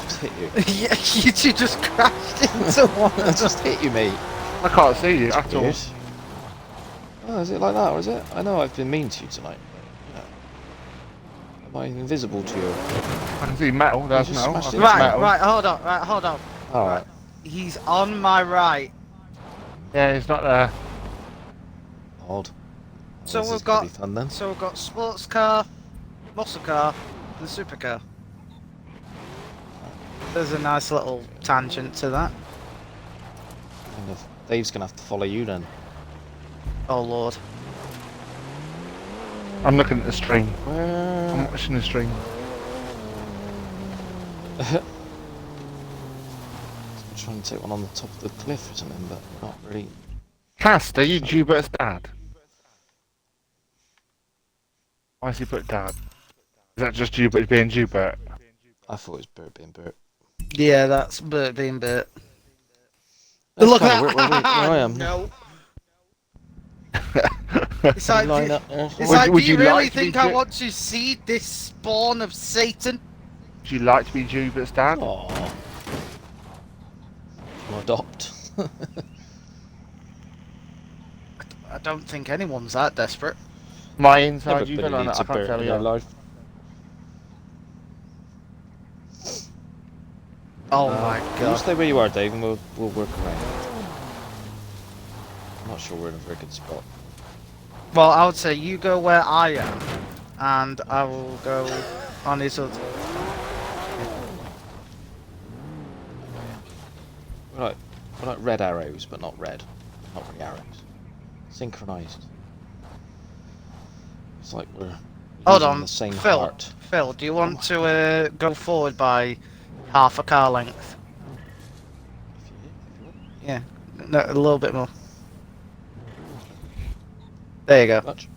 Just hit you. Yeah, you two just crashed into one I just hit you, mate. I can't see you at all. Weird. Oh, is it like that, or is it? I know I've been mean to you tonight, but, am I invisible to you? I can see metal. There's just metal. I smashed see it. metal. Right, hold on. Alright. He's on my right. Yeah, he's not there. Odd. So This we've is gonna got- be fun then. So we've got sports car, muscle car, and supercar. There's a nice little tangent to that. Kind of. Dave's gonna have to follow you then. Oh lord. I'm looking at the stream. I'm Where? watching the stream. I'm trying to take one on the top of the cliff or something, but not really. Cast, are you Jubert's dad? Why has he put dad? Is that just Jubert being Jubert? I thought it was Bert being Bert. Yeah, that's Bert being Bert. That's Look kinda at where I am. No. It's like, Line do, up there. it's Would- like, would do you you really like to be think I Ju- want to see this spawn of Satan? Would you like to be Jubert's dad? Aww. I'll adopt. I don't think anyone's that desperate. My inside Everybody Jubert? I needs a can't Bert tell in you. their life. Oh my You god. stay where you are, Dave, and we'll work around. I'm not sure we're in a very good spot. Well, I would say you go where I am, and I will go on his other. We're like red arrows, but not red. Not really arrows. Synchronized. It's like we're Hold using on, the same Phil. heart. Phil, do you want to go forward by half a car length? Yeah. No, a little bit more. There you go. Much?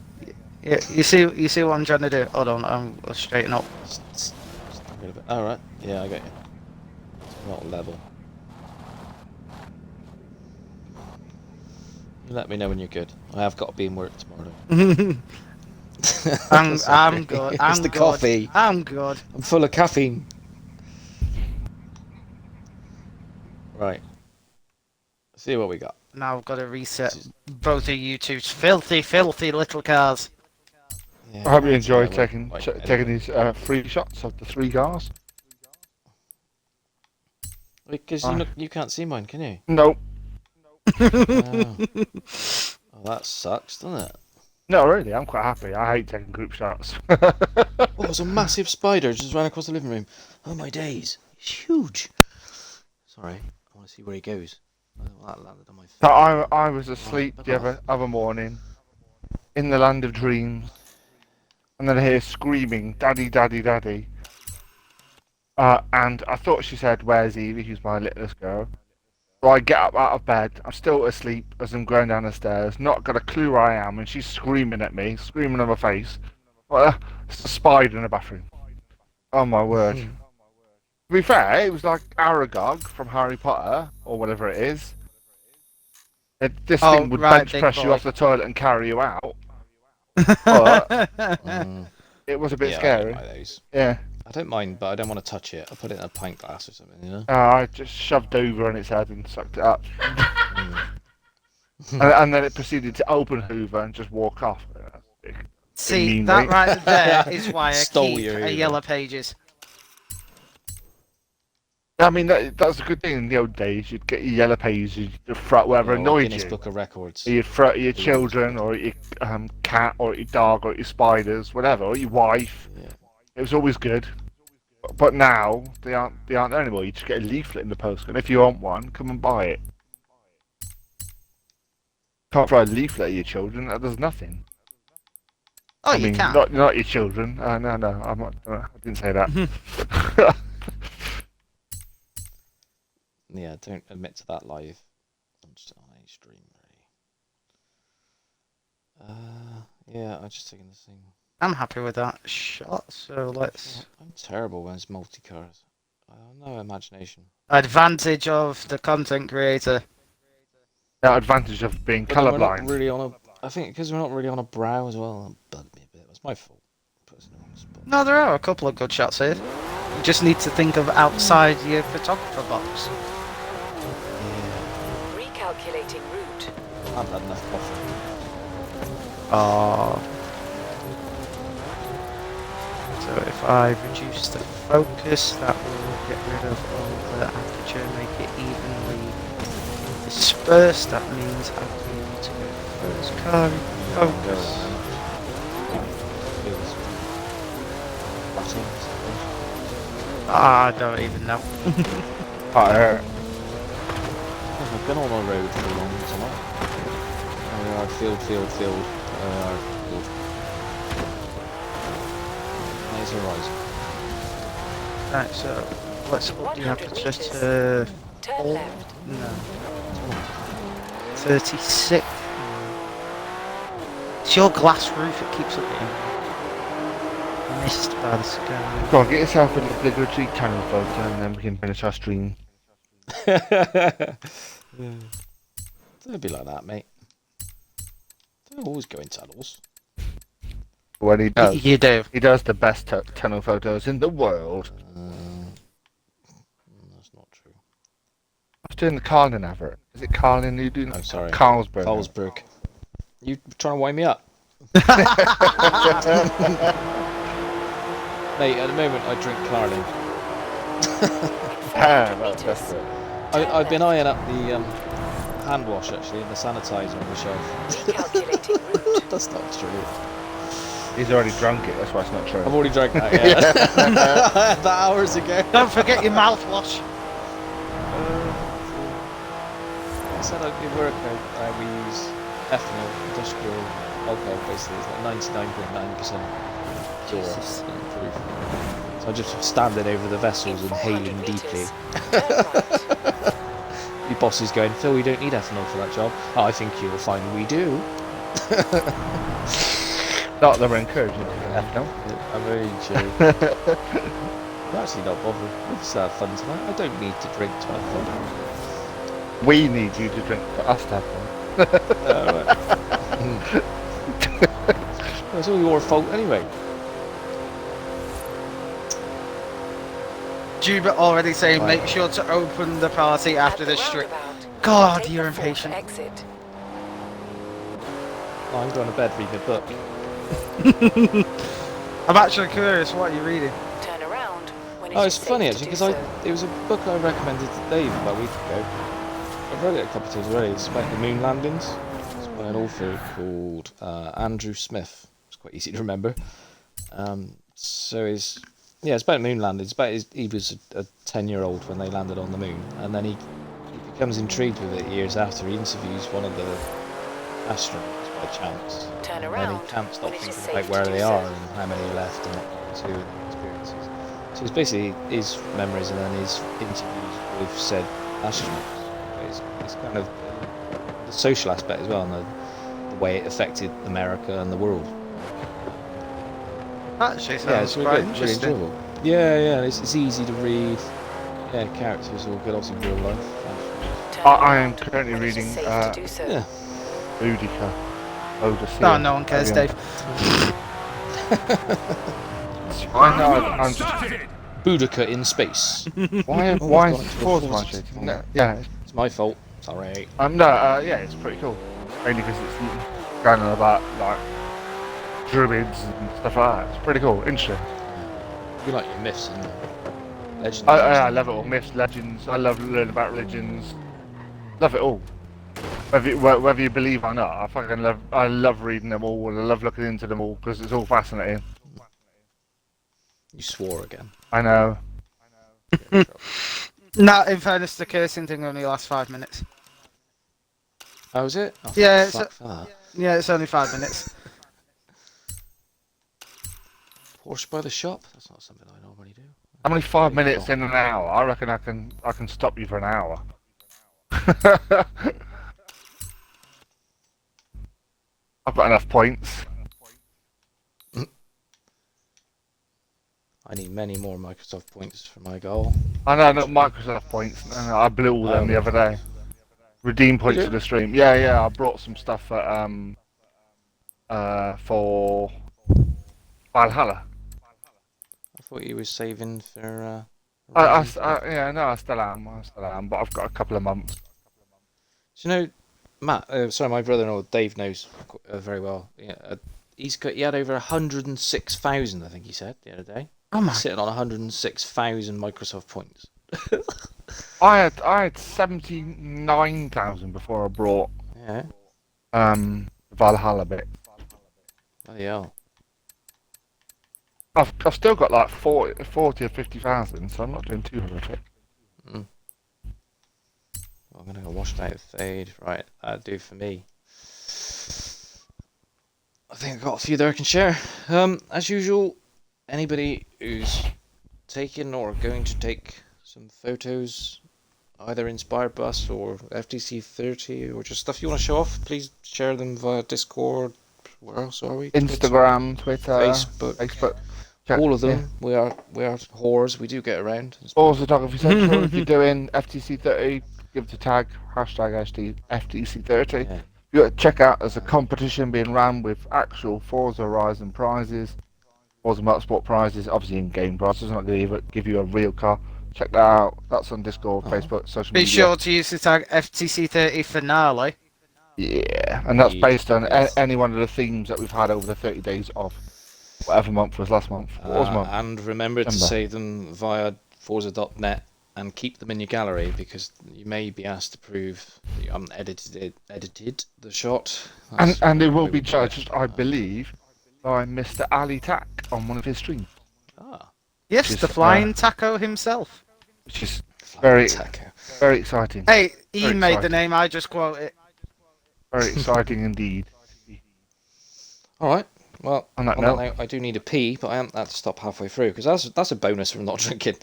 Yeah, you see what I'm trying to do? Hold on, I'll straighten up. Just a bit. All right. Yeah, I get you. It's not level. You let me know when you're good. I have got to be in work tomorrow. I'm good. It's I'm the good. coffee. I'm good. I'm full of caffeine. Right. See what we got. Now I've got to reset both of you two's filthy, filthy little cars. Yeah, I hope you right, enjoy yeah, taking right, taking these free shots of the 3 cars. Because you can't see mine, can you? Nope. Oh. Oh, that sucks, doesn't it? No, really, I'm quite happy. I hate taking group shots. Oh, there's a massive spider just ran across the living room. Oh my days, it's huge. Sorry, I want to see where he goes. Oh, that landed on my face. So I was asleep Right, the other morning in the land of dreams, and then I hear screaming, "Daddy, Daddy, Daddy!" And I thought she said, "Where's Evie?" Who's my littlest girl. So I get up out of bed. I'm still asleep as I'm going down the stairs, not got a clue where I am, and she's screaming at me, screaming in my face. Well, it's a spider in the bathroom. Oh my word. To be fair, it was like Aragog from Harry Potter, or whatever it is. This thing would right, bench big press you boy. off the toilet and carry you out. But Mm, it was a bit yeah, I scary. don't like those. Yeah. I don't mind, but I don't want to touch it. I put it in a pint glass or something, you know. I just shoved over on its head and sucked it up. Mm. and then it proceeded to open Hoover and just walk off. See, mean, that mate. right there is why I Stole keep your a Hoover. Yellow Pages. I mean, that's a good thing in the old days. You'd get your yellow pages, you'd throw whatever Yeah, or annoyed Guinness you. Book of Records. You'd throw at your Guinness children, Book. or your cat, or your dog, or your spiders, whatever, or your wife. Yeah. It was always good. But now they aren't there anymore. You just get a leaflet in the post, and if you want one, come and buy it. Can't throw a leaflet at your children. That does nothing. Oh, I you mean, can. not your children. No, I'm not. I didn't say that. Yeah, don't admit to that live. I'm just on a stream, really. Yeah, I'm just taking this thing. I'm happy with that shot, so let's... I'm terrible when it's multicars. I have no imagination. Advantage of the content creator. The advantage of being But then we're not colourblind. really on a. I think because we're not really on a brow as well. That bugged me a bit. That's my fault. Putting it on the spot. No, there are a couple of good shots here. You just need to think of outside your photographer box. Yeah, Recalculating route. I haven't had enough coffee. Oh. So if I reduce the focus, that will get rid of all the aperture, make it evenly dispersed. That means I'll be able to go first car in focus. I don't even know. I've been on a road for a long time. Field. Field. There's horizon. Right, so let's up the 100 aperture meters. to Turn left. no 36. It's your glass roof. It keeps up getting missed by the sky. Go on, get yourself an obligatory channel photo, and then we can finish our stream. Don't be like that, mate. Don't always go in tunnels. When he does, You do. he does the best tunnel photos in the world. That's not true. I was doing the Carlin advert. Is it Carlin who doing? Oh, sorry. Carlsberg. Carlsberg. You trying to wind me up? Mate, at the moment I drink Carling. That's it. I've been eyeing up the hand wash actually and the sanitizer on the shelf. Recalculating route. That's not true. He's already drunk it. That's why it's not true. I've already drank that, yeah. That hours ago. Don't forget your mouthwash. I said at work we use ethanol, industrial alcohol basically. It's like 99.9% pure proof. So I'm just standing over the vessels, inhaling deeply. Turn right. Be boss is going, Phil, we don't need ethanol for that job. Oh, I think you'll find we do. Not that we're encouraging you to ethanol. I'm very chill. I'm actually not bothered. We've just had fun tonight. I don't need to drink to have fun. We need you to drink for us to have fun. Right. It's all your fault anyway. Juba already saying, Right. make sure to open the party after At the this street. roundabout, God, take you're the fourth impatient. Exit. Oh, I'm going to bed reading a book. I'm actually curious, what are you reading? Turn around when it Oh, is it's funny safe actually to because do it was a book I recommended to Dave about a week ago. I've read it a couple of times already. It's about the moon landings. It's by an author called Andrew Smith. It's quite easy to remember. It's about moon landings. It's about he was a 10-year-old when they landed on the moon, and then he becomes intrigued with it years after. He interviews one of the astronauts by chance. Turn And around then he can't stop when it is thinking safe about to where do they so. are and how many are left and what they're doing and experiences. So it's basically his memories and then his interviews with said astronauts. It's kind of the social aspect as well and the way it affected America and the world. Actually, sounds Yeah, it's really quite good, really interesting. enjoyable. Yeah, it's easy to read. Yeah, characters all good, obviously real life. Turn I am around currently when it is reading safe to do so. Yeah. Boudica. Odyssey. No, no one cares, Dave. I know, I'm just... Boudica in space. Why Oh, why I've is gone it into a Forza Forza. rotating? No, yeah, It's my fault. Sorry. yeah, it's pretty cool. Mainly because it's going on about, like, druids and stuff like that. It's pretty cool, interesting. You like your myths and legends. I love it all. Myths, legends. I love learning about religions. Love it all. Whether you believe or not, I love reading them all and I love looking into them all because it's all fascinating. You swore again. I know. No, in fairness, the cursing thing only lasts 5 minutes. Oh, was it? Oh, Yeah, fuck that. Yeah, it's only 5 minutes. Porsche by the shop? That's not something I normally do. I'm only 5 minutes in an hour. I reckon I can stop you for an hour. I've got enough points. I need many more Microsoft points for my goal. I know, not Microsoft points. No, I blew all them the other day. Redeem points Did for you? the stream. Yeah. I brought some stuff for Valhalla. I thought you were saving for. I Horizon. still am, but I've got a couple of months. Do you know, Matt? Sorry, my brother-in-law Dave knows very well. Yeah, he had over 106,000. I think he said the other day. Oh my. Sitting on 106,000 Microsoft points. I had 79,000 before I brought Yeah. Valhalla bit. Bloody hell. I've still got like 40 or 50,000, so I'm not doing too horrific. I'm gonna go wash it out with fade. Right, that'll do for me. I think I've got a few there I can share. As usual, anybody who's taken or going to take some photos, either inspired by us or FTC 30 or just stuff you want to show off, please share them via Discord. Where else are we? Instagram, Twitter, Facebook. All of them. Yeah. We are whores. We do get around. Forzatography Central. If you're doing FTC 30, give it a tag. Hashtag FTC 30. Yeah. You got to check out there's a competition being run with actual Forza Horizon prizes, Forza Motorsport prizes, obviously in-game prizes. I'm not going to give you a real car. Check that out. That's on Discord, Facebook, social Be media. sure to use the tag FTC30 finale. Yeah, and that's based on Yes. any one of the themes that we've had over the 30 days of whatever month was last month. What was month? And remember to December. save them via Forza.net and keep them in your gallery because you may be asked to prove that you haven't edited the shot. And it will be we judged, I believe, by Mr. Ali Tak on one of his streams, Ah, Yes, Just, the flying taco himself. which is very, taco. very exciting. Hey, he Very made the exciting. name, I just quoted. Very exciting indeed. All right. Well, On that on note. that note, I do need a pee, but I haven't had to stop halfway through because that's a bonus from not drinking.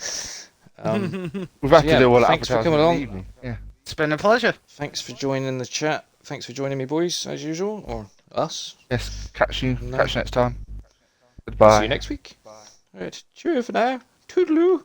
We've had yeah, to do all that thanks for advertising coming in the along. evening. Yeah. It's been a pleasure. Thanks for joining the chat. Thanks for joining me, boys, as usual, or us. Yes, catch you No. next time. Goodbye. See you next week. All right, cheerio for now. Toodaloo.